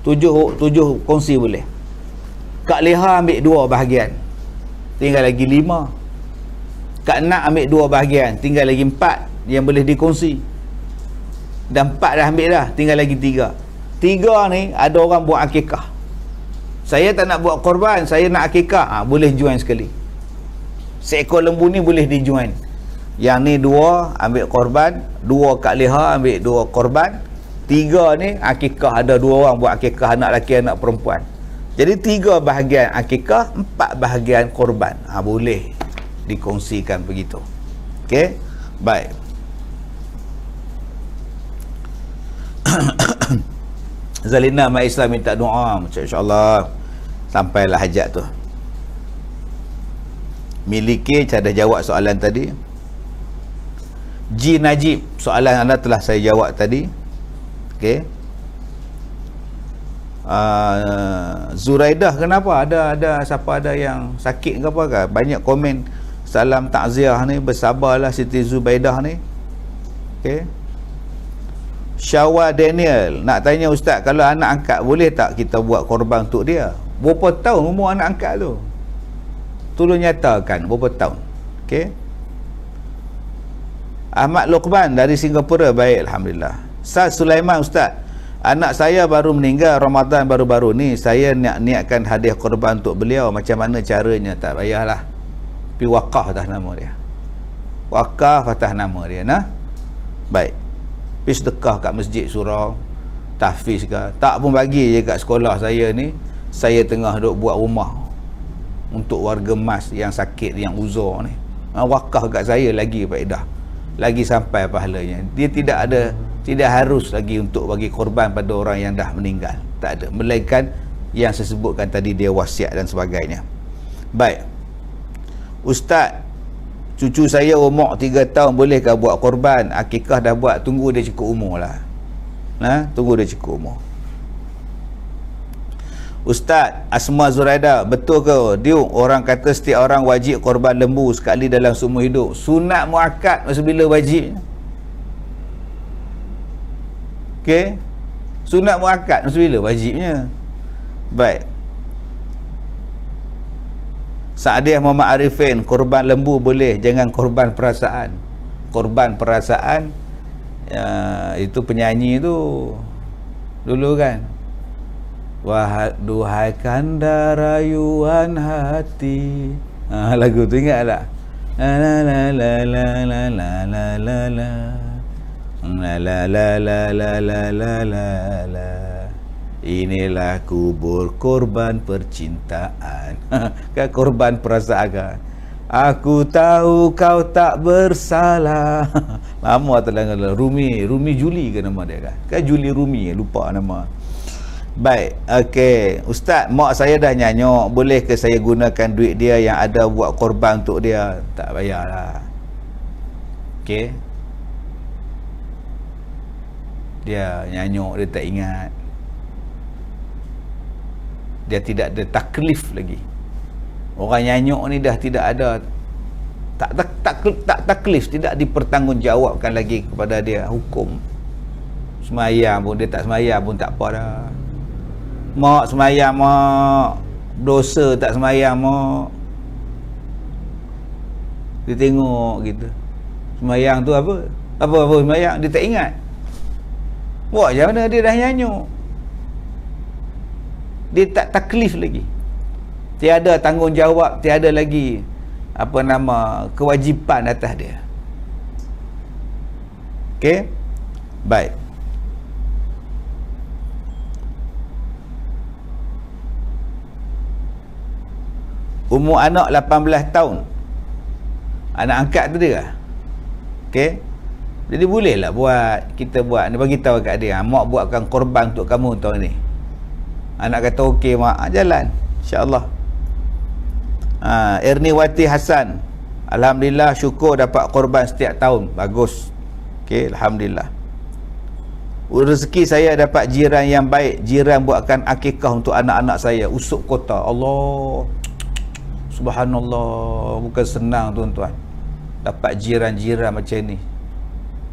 tujuh kongsi boleh. Kak Leha ambil 2 bahagian, tinggal lagi 5. Kak Nak ambil 2 bahagian, tinggal lagi 4 yang boleh dikongsi. Dan 4 dah ambil dah, tinggal lagi 3. 3 ni ada orang buat akikah. Saya tak nak buat korban, saya nak akikah. Boleh join sekali. Seekor lembu ni boleh dijoin. Yang ni 2 ambil korban, 2 Kak Leha ambil 2 korban, 3 ni akikah, ada 2 orang buat akikah, anak lelaki anak perempuan. Jadi 3 bahagian akikah, 4 bahagian korban. Boleh dikongsikan begitu. Okey, baik. Zalina Mak Islam minta doa, insya-Allah sampailah hajat tu. Miliki cara jawab soalan tadi. Ji Najib, soalan anda telah saya jawab tadi. Okey. Zuraidah, kenapa ada siapa ada yang sakit ke apa ke? Banyak komen salam takziah ni, bersabarlah Siti Zubaidah ni. Okey. Syawal Daniel nak tanya ustaz, kalau anak angkat boleh tak kita buat korban untuk dia? Berapa tahun umur anak angkat tu? Tolong nyatakan berapa tahun. Okey. Ahmad Luqman dari Singapura, baik, alhamdulillah. Ustaz Sulaiman, ustaz, anak saya baru meninggal Ramadan baru-baru ni, saya niatkan hadiah korban untuk beliau, macam mana caranya? Tak payahlah, pergi wakaf atas nama dia. Wakaf atas nama dia, nah. Baik, pergi sedekah kat masjid surau, tahfiz ke, tak pun bagi je kat sekolah saya ni. Saya tengah duk buat rumah untuk warga mas yang sakit, yang uzur ni. Wakaf kat saya lagi faedah, lagi sampai pahalanya. Dia tidak harus lagi untuk bagi korban pada orang yang dah meninggal, tak ada, melainkan yang saya sebutkan tadi, dia wasiat dan sebagainya. Baik, ustaz, cucu saya umur 3 tahun, bolehkah buat korban? Akikah dah buat, tunggu dia cukup umur lah. Tunggu dia cukup umur. Ustaz Asma Zuraida, betul ke Diuk, orang kata setiap orang wajib korban lembu sekali dalam seumur hidup? Sunat muakkad masa bila wajibnya? Okey, sunat muakkad masa bila wajibnya? Baik. Saadiah Muhammad Arifin, korban lembu boleh, jangan korban perasaan. Korban perasaan itu penyanyi tu dulu kan, duhai kanda rayuan hati. Lagu tu ingat tak? La la la la la la la la la la la la la la la la la la. Inilah kubur korban percintaan. Kan korban perasaan kan. Aku tahu kau tak bersalah. Lama terdengar Rumi Juli ke nama dia kan? Kan Juli Rumi, lupa nama. Baik, okey. Ustaz, mak saya dah nyanyuk, boleh ke saya gunakan duit dia yang ada buat korban untuk dia? Tak payahlah. Okey. Dia nyanyuk, dia tak ingat. Dia tidak ada taklif lagi. Orang nyanyuk ni dah tidak ada tak taklif, tidak dipertanggungjawabkan lagi kepada dia hukum. Semayang pun dia tak semayang pun tak apa dah. Mak semayang mak, dosa tak semayang mak. Dia tengok gitu. Semayang tu apa semayang, dia tak ingat. Buat macam mana dia dah nyanyuk. Dia tak taklif lagi. Tiada tanggungjawab, tiada lagi kewajipan atas dia. Okey? Baik. Umur anak 18 tahun, anak angkat tu dia. Okey, jadi bolehlah kita buat, dia bagi tahu kat dia, mak buatkan korban untuk kamu tahun ni. Anak kata okey mak, jalan insya-Allah. Erniwati Hasan, alhamdulillah, syukur dapat korban setiap tahun, bagus. Okey, alhamdulillah. Rezeki saya dapat jiran yang baik, jiran buatkan akikah untuk anak-anak saya, usuk kota. Allah, subhanallah, bukan senang tuan-tuan dapat jiran-jiran macam ni.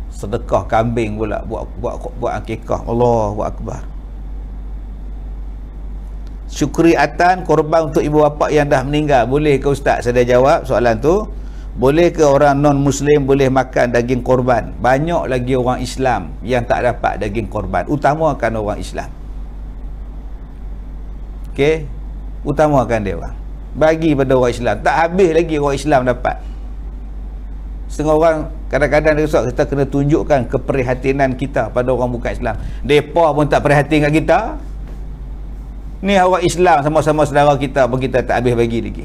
Sedekah kambing pula buat akikah. Allahu akbar. syukriatan, korban untuk ibu bapa yang dah meninggal. Boleh ke Ustaz? Saya dah jawab soalan tu. Boleh ke orang non-Muslim boleh makan daging korban? Banyak lagi orang Islam yang tak dapat daging korban. Utamakan orang Islam. Okey? Utamakan dia orang. Bagi pada orang Islam. Tak habis lagi orang Islam dapat. Setengah orang kadang-kadang dia kata kita kena tunjukkan keprihatinan kita pada orang bukan Islam. Mereka pun tak prihatin kat kita. Ni orang Islam sama-sama saudara kita pun kita tak habis bagi lagi.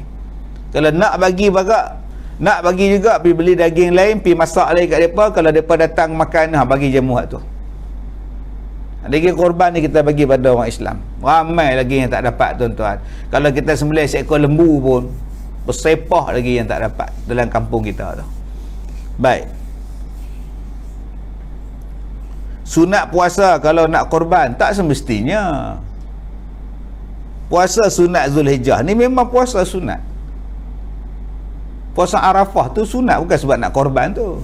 Kalau nak bagi bagak, nak bagi juga pergi beli daging lain, pergi masak lagi kat mereka. Kalau mereka datang makan, bagi jamuat tu. Daging korban ni kita bagi pada orang Islam. Ramai lagi yang tak dapat, tuan-tuan. Kalau kita sembelih seekor lembu pun bersepah lagi yang tak dapat dalam kampung kita tu. Baik. Sunat puasa kalau nak korban tak semestinya. Puasa sunat Zulhijjah ni memang puasa sunat. Puasa Arafah tu sunat, bukan sebab nak korban tu.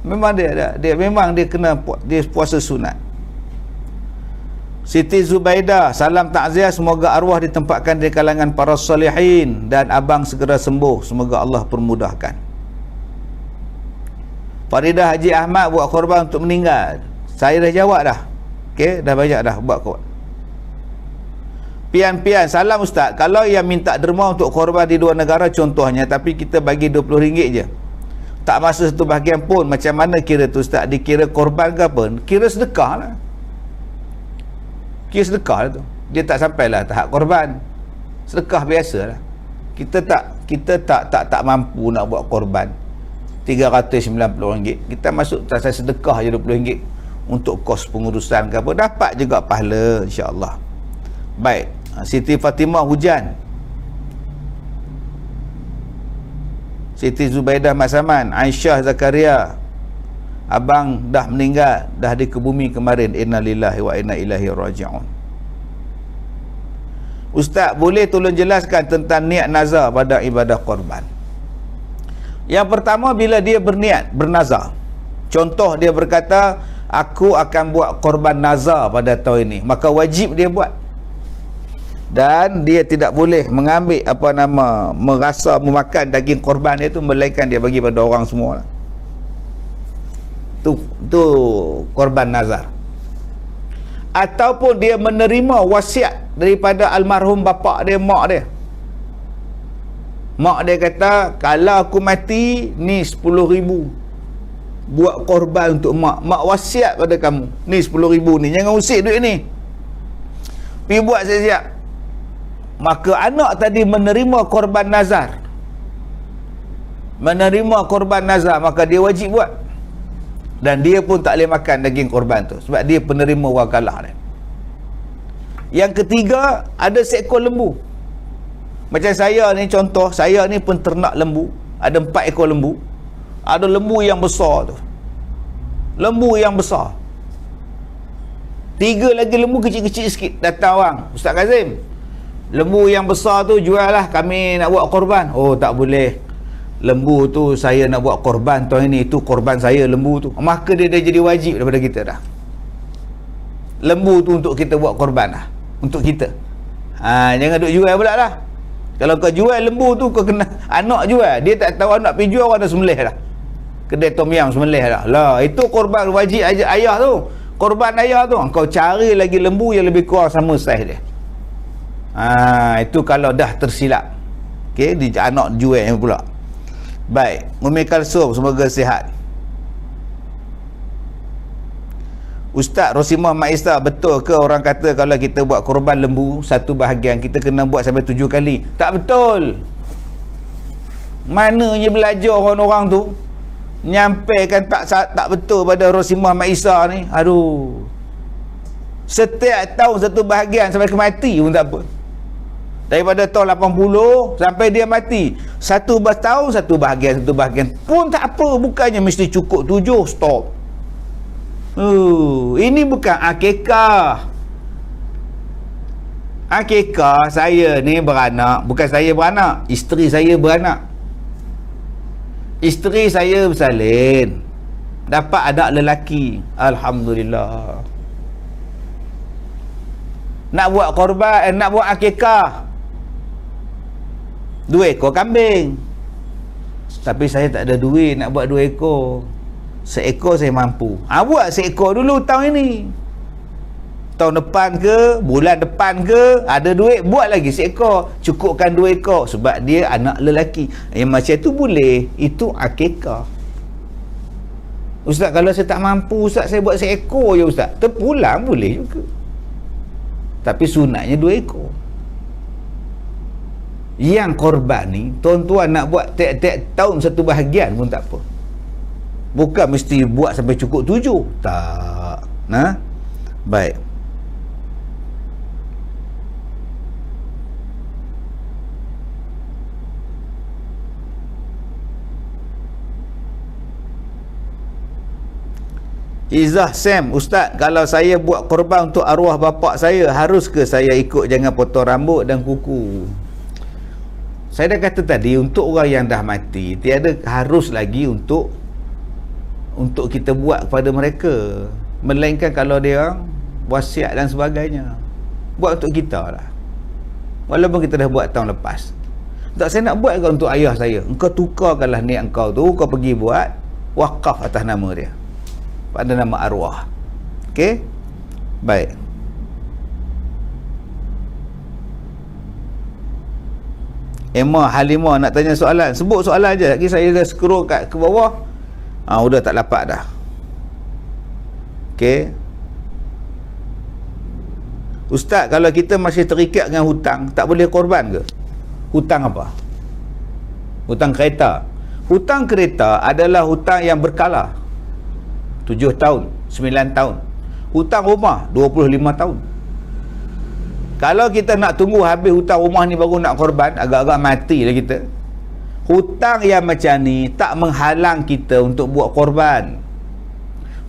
Memang dia memang dia kena dia puasa sunat. Siti Zubaidah, salam takziah, semoga arwah ditempatkan di kalangan para salihin dan abang segera sembuh, semoga Allah permudahkan. Faridah Haji Ahmad buat korban untuk meninggal. Saya dah jawab dah. Okey, dah banyak dah buat korban. Pian-pian, salam Ustaz. Kalau yang minta derma untuk korban di luar negara contohnya, tapi kita bagi RM20 je, tak masa satu bahagian pun, macam mana kira tu Ustaz? Dikira korban ke apa? Kira sedekah lah. Kira sedekah lah tu. Dia tak sampailah tahap korban. Sedekah biasa lah. Kita tak mampu nak buat korban RM390. Kita masuk tak sedekah je RM20 untuk kos pengurusan ke apa, dapat juga pahala insya-Allah. Baik. Siti Fatimah hujan. Siti Zubaidah Masaman, Aisyah Zakaria, abang dah meninggal, dah di ke bumi kemarin. Innalillahi wa inna ilaihi raji'un. Ustaz, boleh tolong jelaskan tentang niat nazar pada ibadah korban? Yang pertama, bila dia berniat bernazar, contoh dia berkata aku akan buat korban nazar pada tahun ini, maka wajib dia buat. Dan dia tidak boleh mengambil merasa memakan daging korban dia tu, melainkan dia bagi pada orang semua. Tu korban nazar. Ataupun dia menerima wasiat daripada almarhum bapa dia, mak dia. Mak dia kata, kalau aku mati ni 10,000 buat korban untuk mak. Mak wasiat pada kamu, ni 10,000 ni, jangan usik duit ni, pergi buat siap-siap. Maka anak tadi menerima korban nazar. Menerima korban nazar, maka dia wajib buat. Dan dia pun tak boleh makan daging korban tu, sebab dia penerima wakalah dia. Yang ketiga, ada seekor lembu. Macam saya ni, contoh, saya ni penternak lembu. Ada 4 ekor lembu. Ada lembu yang besar tu. Lembu yang besar. 3 lagi lembu kecil-kecil sikit. Datang orang, Ustaz Kazim, lembu yang besar tu jual lah, kami nak buat korban. Oh, tak boleh. Lembu tu saya nak buat korban tahun ini, itu korban saya lembu tu. Maka dia dah jadi wajib daripada kita dah. Lembu tu untuk kita buat korban lah. Untuk kita. Jangan duk jual pula lah. Kalau kau jual lembu tu, kau kena anak jual. Dia tak tahu anak pergi jual, orang dah sembelih dah. Kedai tom yam sembelih dah. Lah, itu korban wajib ayah tu. Korban ayah tu. Kau cari lagi lembu yang lebih kurang sama saiz dia. Itu kalau dah tersilap. Okey, anak jual pula. Baik, Umi Kalsum, semoga sihat. Ustaz Rosimah Maisa, betul ke orang kata kalau kita buat korban lembu satu bahagian kita kena buat sampai 7 kali? Tak betul. Mananya belajar orang-orang tu nyampaikan tak betul pada Rosimah Maisa ni. Aduh. Setiap tahun satu bahagian sampai ke mati pun tak apa. Daripada tahun 80 sampai dia mati, satu tahun satu bahagian pun tak apa. Bukannya mesti cukup 7, stop. Ini bukan akikah. Akikah saya ni beranak, bukan saya beranak, isteri saya beranak. Isteri saya bersalin, dapat anak lelaki, alhamdulillah. nak buat korban, nak buat akikah 2 ekor kambing, tapi saya tak ada duit nak buat 2 ekor. Seekor saya mampu. Buat seekor dulu tahun ini. Tahun depan ke, bulan depan ke, ada duit, buat lagi seekor. Cukupkan 2 ekor. Sebab dia anak lelaki. Yang macam tu boleh. Itu akikah. Ustaz, kalau saya tak mampu, Ustaz, saya buat seekor je, Ustaz. Terpulang boleh juga. Tapi sunatnya 2 ekor. Yang korban ni, tuan-tuan nak buat tiap-tiap tahun satu bahagian pun tak apa. Bukan mesti buat sampai cukup 7. Tak. Nah, baik. Izah Sam, Ustaz, kalau saya buat korban untuk arwah bapa saya, harus ke saya ikut jangan potong rambut dan kuku? Saya dah kata tadi, untuk orang yang dah mati, tiada harus lagi untuk kita buat kepada mereka, melainkan kalau dia wasiat dan sebagainya. Buat untuk kita lah, walaupun kita dah buat tahun lepas. Tak, saya nak buat kau untuk ayah saya. Engkau tukarkanlah niat engkau tu, kau pergi buat wakaf atas nama dia, pada nama arwah. Okey, baik. Emma Halimah nak tanya soalan. Sebut soalan je, lagi saya dah scroll ke bawah. Udah tak dapat dah. Okey. Ustaz, kalau kita masih terikat dengan hutang, tak boleh korban ke? Hutang apa? Hutang kereta. Hutang kereta adalah hutang yang berkala. 7 tahun, 9 tahun. Hutang rumah 25 tahun. Kalau kita nak tunggu habis hutang rumah ni baru nak korban, agak-agak mati lah kita. Hutang yang macam ni tak menghalang kita untuk buat korban.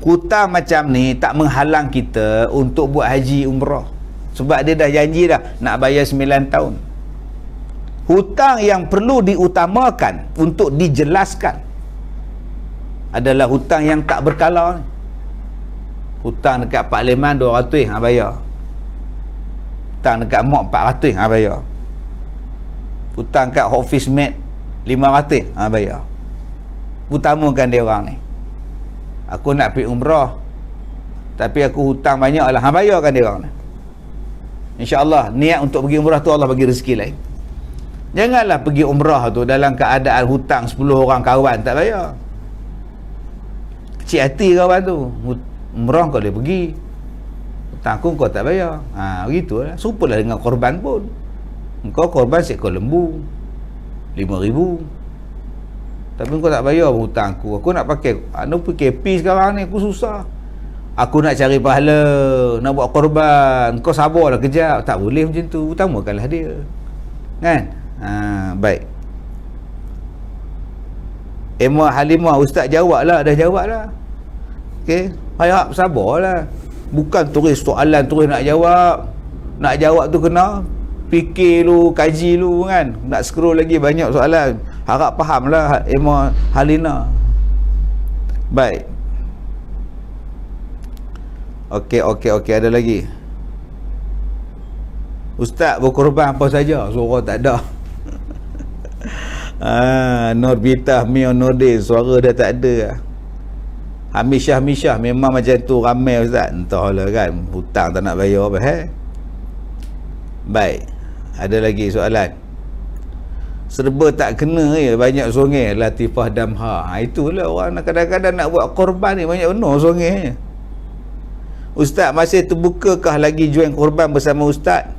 Hutang macam ni tak menghalang kita untuk buat haji umrah. Sebab dia dah janji dah nak bayar 9 tahun. Hutang yang perlu diutamakan untuk dijelaskan adalah hutang yang tak berkala ni. Hutang dekat Pak Leman 200 bayar. Hutang dekat Mok 400 bayar. Hutang kat Hafiz Med 500 bayar. Utamakan dia orang ni. Aku nak pergi umrah, tapi aku hutang banyak lah, bayarkan dia orang ni. InsyaAllah niat untuk pergi umrah tu Allah bagi rezeki lain. Janganlah pergi umrah tu dalam keadaan hutang 10 orang kawan tak bayar. Kecil hati kawan tu. Umrah kau boleh pergi, hutang aku kau tak bayar. Begitulah. Serupalah dengan korban pun. Engkau korban seekor lembu 5,000, tapi kau tak bayar hutang aku. Aku nak pakai PKP sekarang ni, aku susah. Aku nak cari pahala, nak buat korban. Kau sabarlah kejap. Tak boleh macam tu. Utamakanlah dia, kan? Baik. Emma Halimah, Ustaz jawablah. Dah jawablah. Okey, harap sabarlah. Bukan tulis soalan terus nak jawab. Nak jawab tu kena fikir lu, kaji lu, kan? Nak scroll lagi banyak soalan. Harap fahamlah Emma Halina. Baik. Okey, ada lagi. Ustaz berkorban apa saja? Suara tak ada. Norbitah Mio Nordin, suara dah tak ada. Hamishah memang macam tu ramai, Ustaz. Entahlah, kan, hutang tak nak bayar apa. Baik, ada lagi soalan. Serba tak kena je, banyak songeh. Latifah Damha. Itulah orang kadang-kadang nak buat korban ni banyak benar songeh. Ustaz, masih terbukakah lagi join korban bersama Ustaz?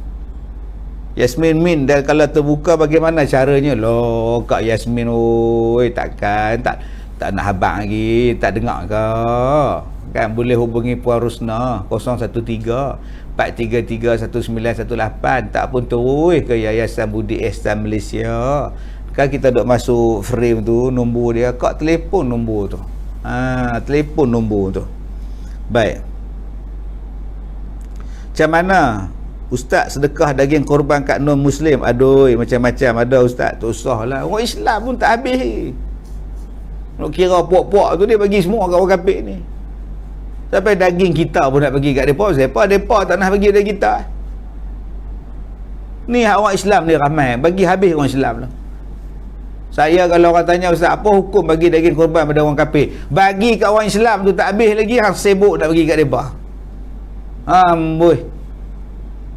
Yasmin Min, dan kalau terbuka bagaimana caranya? Loh, Kak Yasmin, oi, takkan tak nak habang lagi, tak dengar ke? Kan boleh hubungi Puan Rusna 013 433 1918. Tak pun terus ke Yayasan Budi Ihsan Malaysia. Kan kita duk masuk frame tu, nombor dia, Kak telefon nombor tu. Telefon nombor tu. Baik. Macam mana Ustaz sedekah daging korban kat non-Muslim? Aduh, macam-macam ada, Ustaz. Tak usahlah. Orang Islam pun tak habis. Nak kira puak-puak tu dia bagi semua kat orang kafir ni. Sampai daging kita pun nak bagi kat mereka. Siapa mereka tak nak bagi daging kita? Ni orang Islam ni ramai, bagi habis orang Islam tu. Saya kalau orang tanya, Ustaz, apa hukum bagi daging korban pada orang kafir? Bagi kat orang Islam tu tak habis lagi, hang sibuk nak bagi kat depa. Amboi.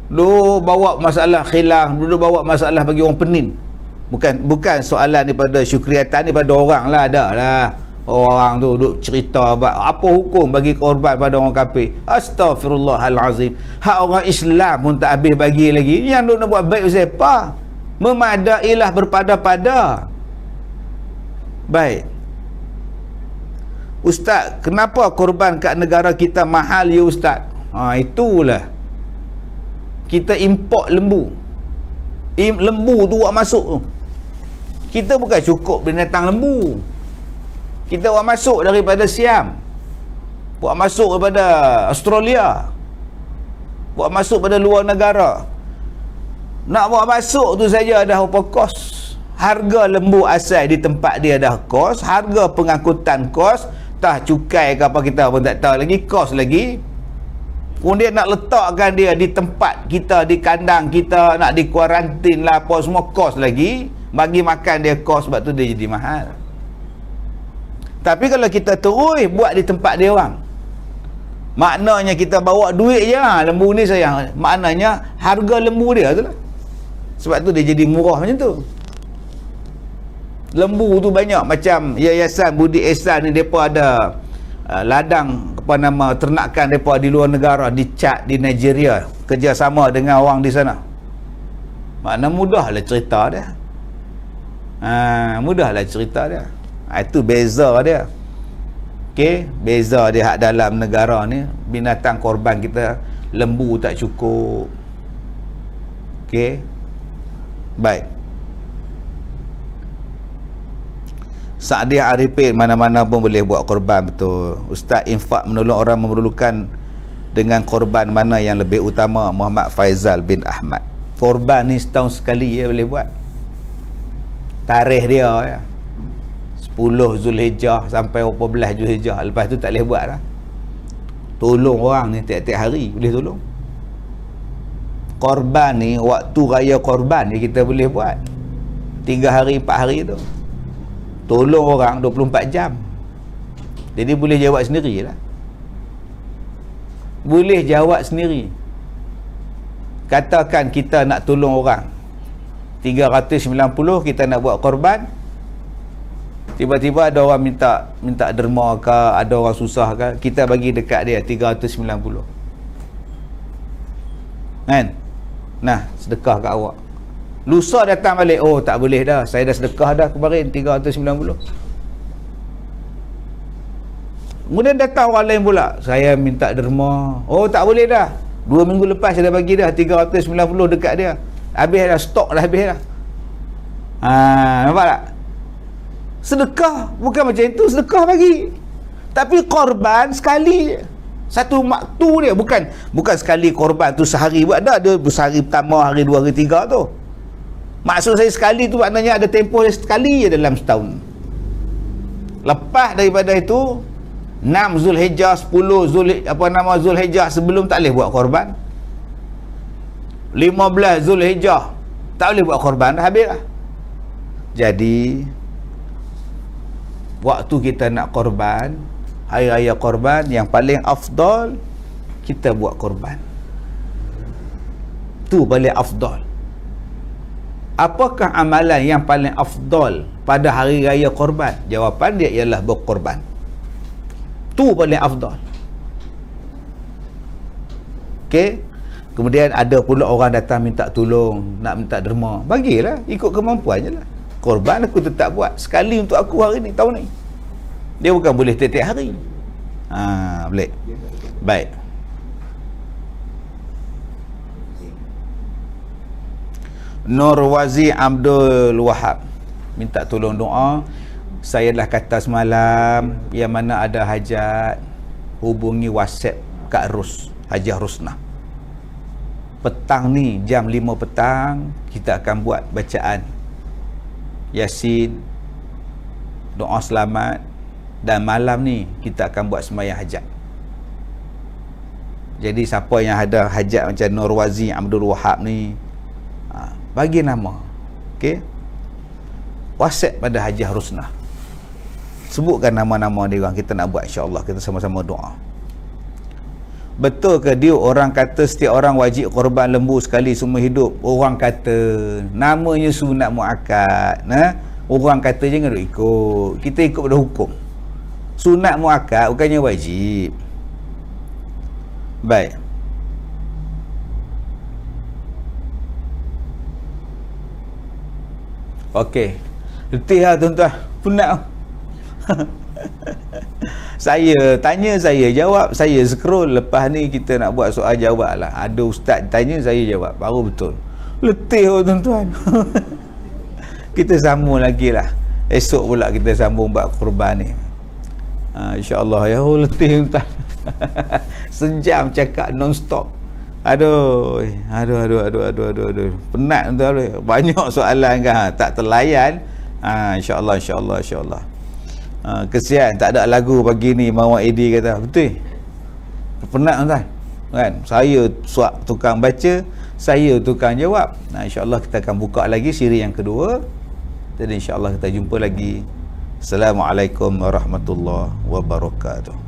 Dulu bawa masalah khilaf, dulu bawa masalah bagi orang penin. Bukan soalan daripada syukriatan, daripada orang lah, ada lah. Orang tu duk cerita apa hukum bagi korban pada orang kafir. Astaghfirullahalazim. Hak orang Islam pun tak habis bagi lagi. Yang duk nak buat baik siapa? Memadailah berpada-pada. Baik. Ustaz, kenapa korban kat negara kita mahal ya Ustaz? Itulah. Kita import lembu. Lembu tu buat masuk tu. Kita bukan cukup binatang lembu. Kita buat masuk daripada Siam, buat masuk daripada Australia, buat masuk pada luar negara. Nak buat masuk tu saja dah apa kos. Harga lembu asal di tempat dia dah kos, harga pengangkutan kos, tah cukai ke apa kita pun tak tahu lagi, kos lagi. Kemudian nak letakkan dia di tempat kita, di kandang kita, nak di kuarantin lah apa semua, kos lagi. Bagi makan dia kos, sebab tu dia jadi mahal. Tapi kalau kita terus buat di tempat dia orang, maknanya kita bawa duit je, lembu ni sayang, maknanya harga lembu dia tu lah. Sebab tu dia jadi murah macam tu. Lembu tu banyak, macam Yayasan Budi Ihsan ni, mereka ada ladang ternakan mereka di luar negara, di Chad, di Nigeria, kerjasama dengan orang di sana. Makna mudahlah cerita dia. Mudahlah cerita dia. Itu beza dia. Okey, beza dia hak dalam negara ni, binatang korban kita lembu tak cukup. Okey. Baik. Sa'diah Arifin, mana-mana pun boleh buat korban, betul. Ustaz, infak menolong orang memerlukan dengan korban mana yang lebih utama? Muhammad Faizal bin Ahmad. Korban ni setahun sekali ya boleh buat. Tarikh dia ya. 10 Zulhijjah sampai 14 Zulhijjah. Lepas tu tak boleh buat dah. Tolong orang ni tiap-tiap hari boleh tolong. Korban ni, waktu raya korban ni kita boleh buat 3 hari 4 hari tu. Tolong orang 24 jam. Jadi boleh jawab sendiri lah. Boleh jawab sendiri. Katakan kita nak tolong orang 390, kita nak buat korban. Tiba-tiba ada orang minta derma ke, ada orang susah ke, kita bagi dekat dia 390. Kan? Nah, sedekah kat awak. Lusa datang balik, oh tak boleh dah, saya dah sedekah dah kemarin 390. Kemudian datang orang lain pula, saya minta derma. Oh tak boleh dah, 2 minggu lepas saya dah bagi dah 390 dekat dia. Habis dah, stok dah habis dah. Nampak tak? Sedekah bukan macam itu, sedekah bagi. Tapi korban sekali, satu waktu dia, bukan sekali korban tu sehari buat dah, ada sehari pertama, hari 2, hari 3 tu. Maksud saya sekali tu maknanya ada tempoh dia sekali je dalam setahun. Lepas daripada itu 6 Zulhijjah, 10 Zulhijjah sebelum tak boleh buat korban. 15 Zulhijjah tak boleh buat korban, dah habis lah. Jadi waktu kita nak korban, hari raya korban, yang paling afdal kita buat korban. Tu paling afdal. Apakah amalan yang paling afdal pada hari raya korban? Jawapan dia ialah berkorban. Tu paling afdal. Okey. Kemudian ada pula orang datang minta tolong, nak minta derma. Bagilah, ikut kemampuan je lah. Korban aku tetap buat sekali untuk aku hari ni, tahun ni. Dia bukan boleh tiap-tiap hari. Boleh. Baik. Nurwazi Abdul Wahab minta tolong doa. Saya dah kata semalam, yang mana ada hajat, hubungi WhatsApp Kak Rus, Hajiah Rusnah. Petang ni jam 5 petang kita akan buat bacaan Yasin, doa selamat, dan malam ni kita akan buat sembahyang hajat. Jadi siapa yang ada hajat macam Nurwazi Abdul Wahab ni, Bagi nama. Okey. WhatsApp pada Haji Harusnah. Sebutkan nama-nama dia orang, kita nak buat insya-Allah, kita sama-sama doa. Betul ke dia orang kata setiap orang wajib korban lembu sekali semua hidup? Orang kata namanya sunat muakkad. Orang kata jangan duk ikut. Kita ikut pada hukum. Sunat muakkad bukannya wajib. Baik. Okey. Letih lah tuan-tuan. Penat. Saya tanya, saya jawab, saya scroll. Lepas ni kita nak buat soal jawab lah. Ada ustaz tanya, saya jawab. Baru betul. Letih oh tuan-tuan. Kita sambung lagi lah. Esok pula kita sambung buat kurban ni. InsyaAllah ya. Oh letih tuan-tuan. Sejam cakap non-stop. Aduh. Penat tuan-tuan. Banyak soalan kan. Tak terlayan. InsyaAllah. Kesian tak ada lagu pagi ni. Mawar Edi kata betul. Penat tuan kan. Saya tukang baca, saya tukang jawab. InsyaAllah kita akan buka lagi siri yang kedua. Jadi insyaAllah kita jumpa lagi. Assalamualaikum warahmatullahi wabarakatuh.